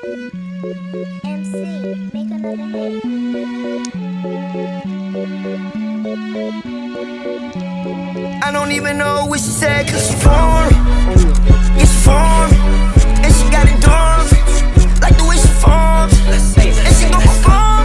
MC, make another hit. I don't even know what she said, cause she foreign. Yeah, she foreign. And she got it done, like the way she forms. And she gon' perform.